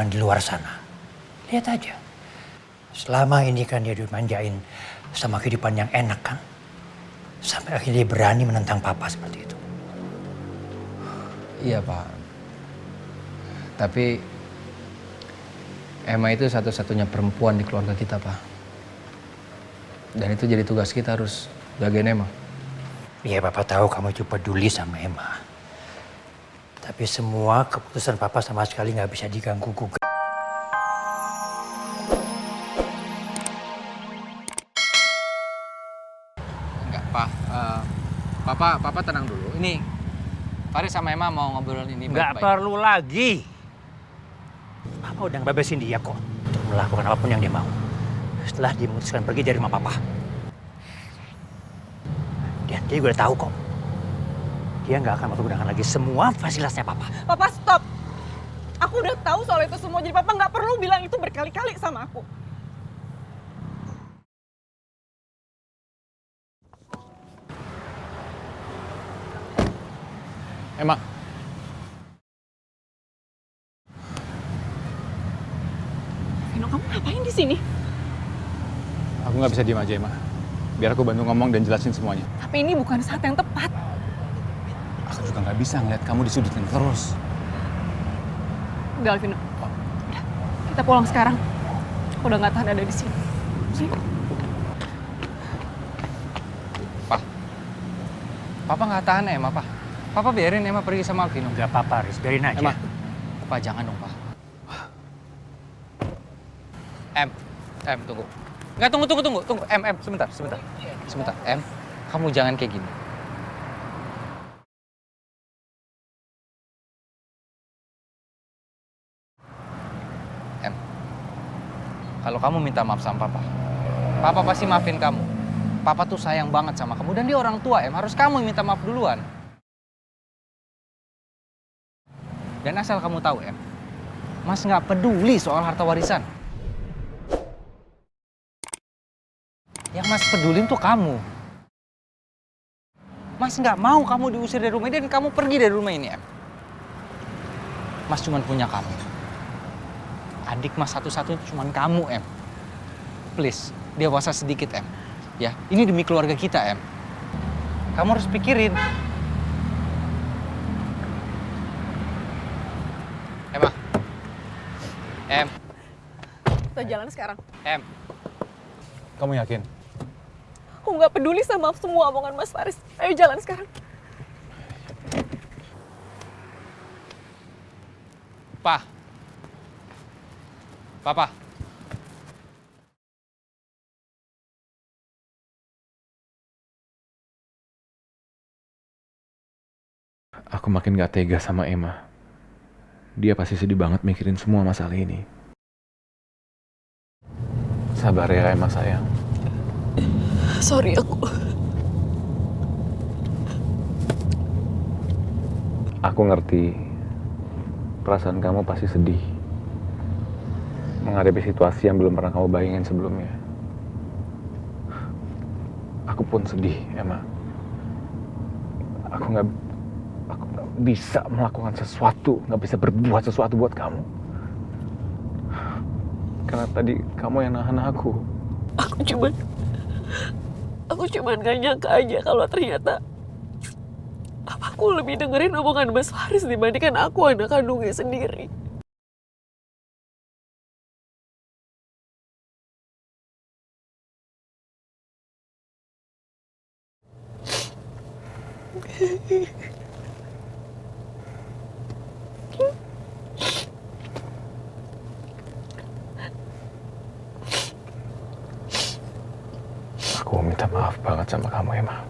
di luar sana. Lihat aja. Selama ini kan dia dimanjain sama kehidupan yang enak kan. Sampai akhirnya dia berani menentang papa seperti itu. Iya, Pak. Tapi Emma itu satu-satunya perempuan di keluarga kita, Pak. Dan itu jadi tugas kita harus jagain Emma. Iya, papa tahu kamu itu peduli sama Emma. Tapi semua keputusan papa sama sekali nggak bisa diganggu gugat. Enggak, Pak. Papa tenang dulu. Ini Faris sama Emma mau ngobrol ini Nggak baik-baik. perlu lagi. Papa udah ngebebasin dia kok untuk melakukan apapun yang dia mau. Setelah dia memutuskan pergi dari rumah papa. Dan dia udah tahu kok. Dia nggak akan menggunakan lagi semua fasilitasnya papa. Papa stop. Aku udah tahu soal itu semua, jadi papa nggak perlu bilang itu berkali-kali sama aku. Emma. Vino, kamu ngapain di sini? Aku nggak bisa diem aja, Emma. Biar aku bantu ngomong dan jelasin semuanya. Tapi ini bukan saat yang tepat. Aku juga nggak bisa ngeliat kamu disudutin terus. Udah, Vino. Udah, kita pulang sekarang. Aku udah nggak tahan ada di sini. Ayo. Pak. Papa nggak tahan Emma, Pak. Papa biarin Emma pergi sama Vino. Nggak apa-apa, Riz. Biarin aja. Emma. Pak, jangan dong, Pak. Em, tunggu. Nggak, tunggu. Em, sebentar. Em, kamu jangan kayak gini. Em, kalau kamu minta maaf sama Papa pasti maafin kamu. Papa tuh sayang banget sama kamu, dan dia orang tua, Em. Harus kamu yang minta maaf duluan. Dan asal kamu tahu, Em, Mas nggak peduli soal harta warisan. Yang Mas pedulin tuh kamu. Mas nggak mau kamu diusir dari rumah ini dan kamu pergi dari rumah ini, Em. Mas cuma punya kamu. Adik Mas satu-satunya cuma kamu, Em. Please, dewasa sedikit, Em. Ya, ini demi keluarga kita, Em. Kamu harus pikirin. Emma. Em. Kita jalan sekarang. Em. Kamu yakin? Aku nggak peduli sama semua omongan Mas Faris. Ayo jalan sekarang. Papa. Aku makin gak tega sama Emma. Dia pasti sedih banget mikirin semua masalah ini. Sabar ya, Emma sayang. Sorry aku. Aku ngerti perasaan kamu pasti sedih menghadapi situasi yang belum pernah kamu bayangin sebelumnya. Aku pun sedih, Emma. Aku nggak bisa melakukan sesuatu, nggak bisa berbuat sesuatu buat kamu. Karena tadi kamu yang nahan aku. Aku cuman gak nyangka aja kalau ternyata aku lebih dengerin omongan Mas Faris dibandingkan aku anak kandungnya sendiri. Aku minta maaf banget sama kamu, Emma.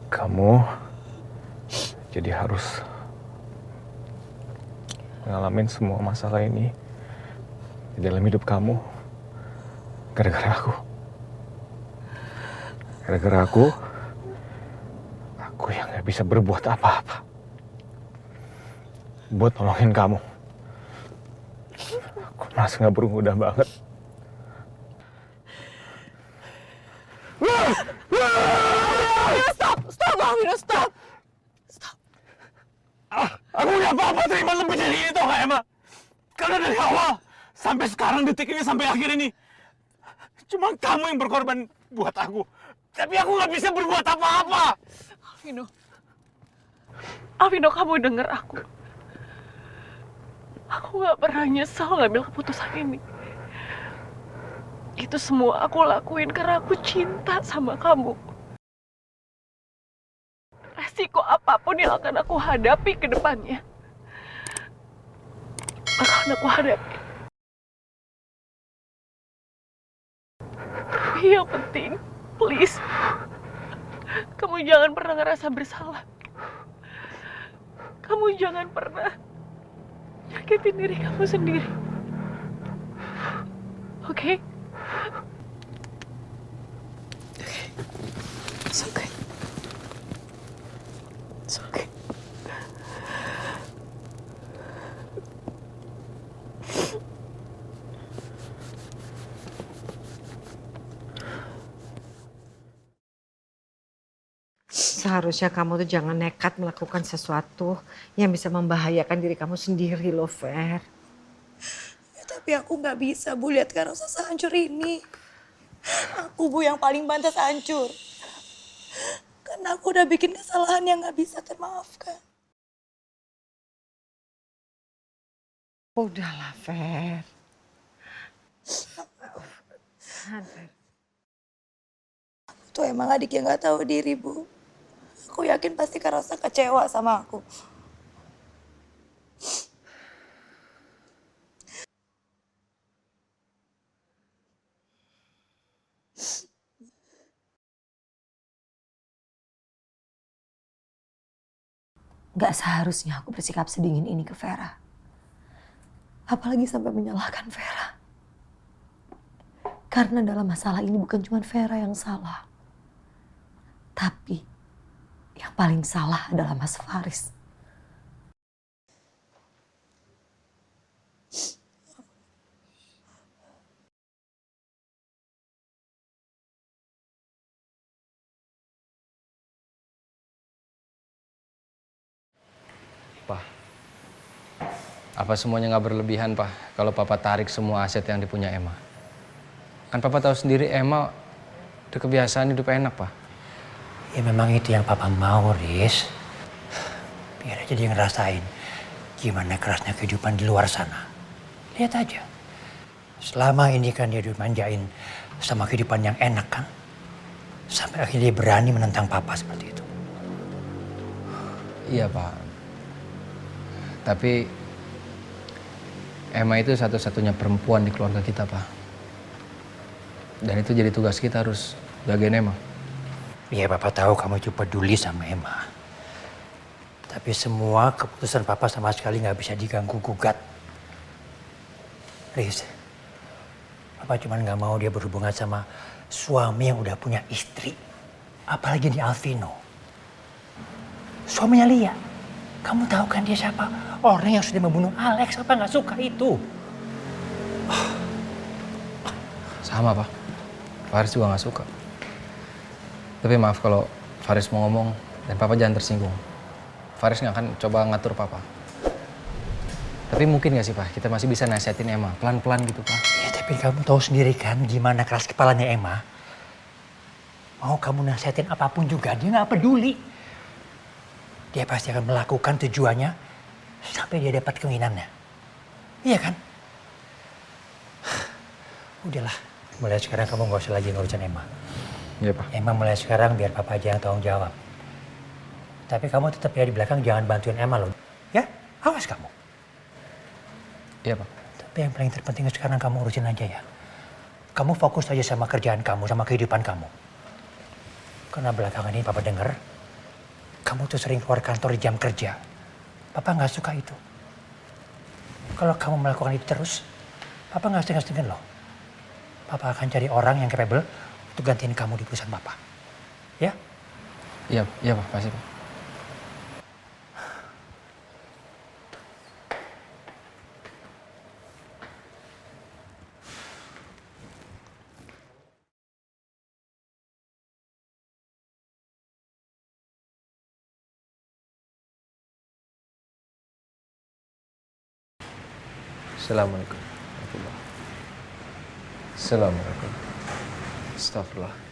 Kamu jadi harus ngalamin semua masalah ini di dalam hidup kamu gara-gara aku. Gara-gara aku yang gak bisa berbuat apa-apa buat nolongin kamu. Aku merasa gak berguna banget. Stop, Vino, stop. Aku udah apa-apa terima lebih dari ini tau gak Emma? Karena dari awal sampai sekarang detik ini sampai akhir ini cuma kamu yang berkorban buat aku. Tapi aku nggak bisa berbuat apa-apa. Alvino. Alvino, kamu denger aku. Aku gak pernah nyesal ngambil keputusan ini. Itu semua aku lakuin karena aku cinta sama kamu. Resiko apapun yang akan aku hadapi ke depannya, akan aku hadapi. Tapi yang penting, please, kamu jangan pernah ngerasa bersalah. Kamu jangan pernah nyakitin diri kamu sendiri. Oke? It's okay. It's okay. Seharusnya kamu tuh jangan nekat melakukan sesuatu yang bisa membahayakan diri kamu sendiri loh, Fer. Ya, tapi aku nggak bisa, Bu, lihat Kak Rosa sehancur ini. Aku, Bu, yang paling pantas hancur. Karena aku udah bikin kesalahan yang nggak bisa termaafkan. Udahlah, Fer. Fer. Aku tuh emang adik yang nggak tahu diri, Bu. Aku yakin pasti Kak Rosa kecewa sama aku. Gak seharusnya aku bersikap sedingin ini ke Vera. Apalagi sampai menyalahkan Vera. Karena dalam masalah ini bukan cuma Vera yang salah. Tapi yang paling salah adalah Mas Faris. Pak, apa semuanya nggak berlebihan, Pak, kalau Papa tarik semua aset yang dipunya Emma? Kan Papa tahu sendiri Emma udah kebiasaan hidup enak, Pak. Ya memang itu yang Papa mau, Riz. Biar aja dia ngerasain gimana kerasnya kehidupan di luar sana. Lihat aja. Selama ini kan dia dimanjain sama kehidupan yang enak kan. Sampai akhirnya dia berani menentang Papa seperti itu. Iya, Pak. Tapi Emma itu satu-satunya perempuan di keluarga kita, Pak. Dan itu jadi tugas kita harus jagain Emma. Iya, Papa tahu kamu itu peduli sama Emma. Tapi semua keputusan Papa sama sekali nggak bisa diganggu gugat. Riz, Papa cuma nggak mau dia berhubungan sama suami yang udah punya istri. Apalagi di Alvino. Suaminya Lia. Kamu tahu kan dia siapa? Orang yang sudah membunuh Alex. Papa nggak suka itu. Sama, Pak. Faris juga nggak suka. Tapi maaf kalau Faris mau ngomong dan Papa jangan tersinggung. Faris nggak akan coba ngatur Papa. Tapi mungkin nggak sih, Pak, kita masih bisa nasihatin Emma pelan-pelan gitu, Pak. Ya tapi kamu tahu sendiri kan gimana keras kepalanya Emma. Mau kamu nasihatin apapun juga dia nggak peduli. Dia pasti akan melakukan tujuannya sampai dia dapat keinginannya. Iya kan? Udahlah, mulai sekarang kamu nggak usah lagi ngurusin Emma. Iya, Pak. Emma mulai sekarang biar Papa aja yang tanggung jawab. Tapi kamu tetap ya di belakang jangan bantuin Emma loh. Ya, awas kamu. Iya, Pak. Tapi yang paling terpenting sekarang kamu urusin aja ya. Kamu fokus aja sama kerjaan kamu, sama kehidupan kamu. Karena belakangan ini Papa dengar, kamu tuh sering keluar kantor di jam kerja. Papa nggak suka itu. Kalau kamu melakukan itu terus, Papa nggak setengah-setengah loh. Papa akan cari orang yang capable untuk gantiin kamu di perusahaan Papa. Ya? Iya, iya, Pak. Pasti, Pak. Assalamualaikum warahmatullahi. Assalamualaikum. Astagfirullah.